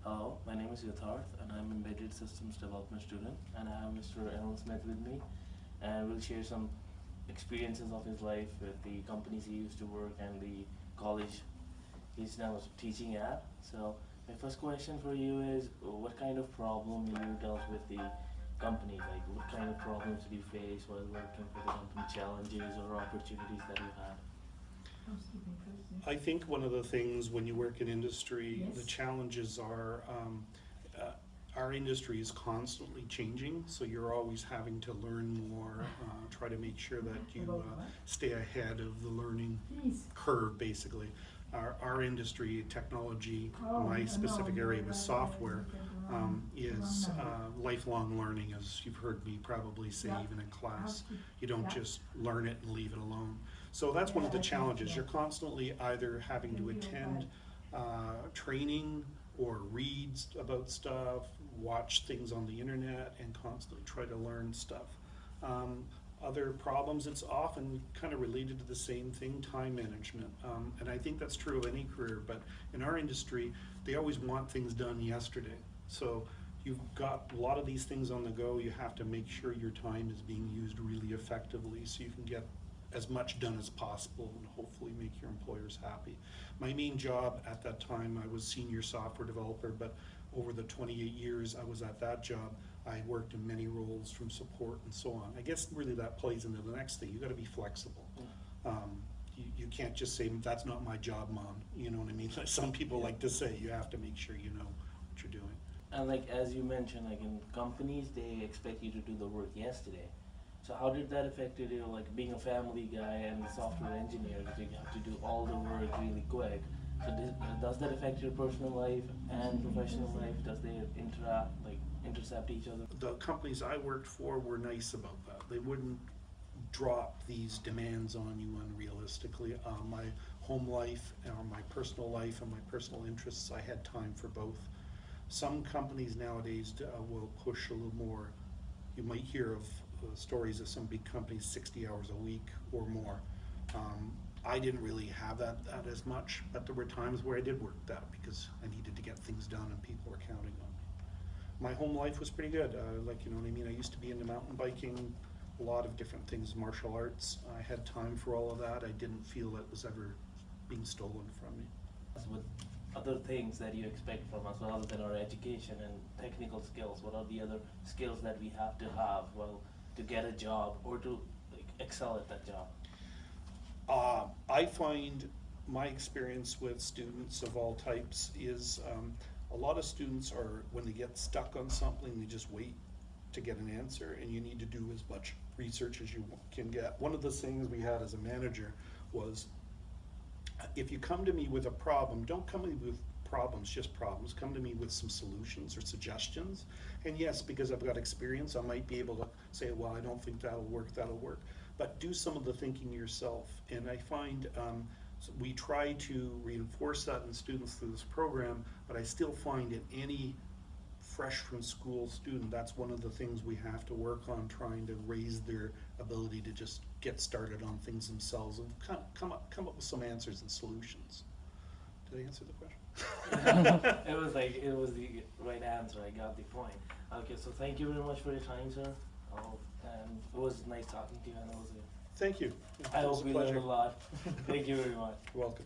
Hello, my name is Yatharth and I'm an embedded systems development student, and I have Mr. Allan with me, and we'll share some experiences of his life with the companies he used to work and the college he's now teaching at. So my first question for you is, what kind of problem you dealt with the company? Like, what kind of problems did you face while working for the company, challenges or opportunities that you had? I think one of the things when you work in industry, Yes. the challenges are our industry is constantly changing, so you're always having to learn more, try to make sure that you stay ahead of the learning Please. curve, basically. Our industry, technology, Oh, my no, specific area no, with no, software, no, is no. lifelong learning, as you've heard me probably say Yeah. even in class. Have to- You don't yeah. just learn it and leave it alone. So that's one of the Yeah, I think challenges. so. You're constantly either having to Thank you, attend training or read about stuff, watch things on the internet, and constantly try to learn stuff. Other problems, it's often kind of related to the same thing, time management. And I think that's true of any career, but in our industry, they always want things done yesterday. So you've got a lot of these things on the go, you have to make sure your time is being used really effectively so you can get as much done as possible and hopefully make your employers happy. My main job at that time, I was senior software developer, but over the 28 years I was at that job, I worked in many roles from support and so on. I guess really that plays into the next thing. You got to be flexible. You can't just say, that's not my job, Mom. You know what I mean? Some people like to say, you have to make sure you know what you're doing. And like, as you mentioned, like in companies, they expect you to do the work yesterday. So how did that affect you, like being a family guy and a software engineer, that you have to do all the work really quick? So does that affect your personal life and professional life? Does they intercept each other? The companies I worked for were nice about that. They wouldn't drop these demands on you unrealistically. My home life, or my personal life and my personal interests, I had time for both. Some companies nowadays will push a little more. You might hear of stories of some big companies 60 hours a week or more. I didn't really have that as much, but there were times where I did work that because I needed to get things done and people were counting on me. My home life was pretty good. Like, you know what I mean? I used to be into mountain biking, a lot of different things, martial arts. I had time for all of that. I didn't feel it was ever being stolen from me. With other things that you expect from us, other than our education and technical skills, what are the other skills that we have to have, well, to get a job or to excel at that job? I find my experience with students of all types is a lot of students are, when they get stuck on something, they just wait to get an answer, and you need to do as much research as you can get. One of the things we had as a manager was, if you come to me with a problem, don't come to me with problems, just problems. Come to me with some solutions or suggestions. And yes, because I've got experience, I might be able to say, well, I don't think that'll work. But do some of the thinking yourself. And I find we try to reinforce that in students through this program, but I still find in any fresh from school student, that's one of the things we have to work on, trying to raise their ability to just get started on things themselves and come up with some answers and solutions. Did I answer the question? It was the right answer. I got the point. Okay, so thank you very much for your time, sir. And it was nice talking to you. And it was Thank you. I It was hope a we pleasure. learned a lot. Thank you very much. You're welcome.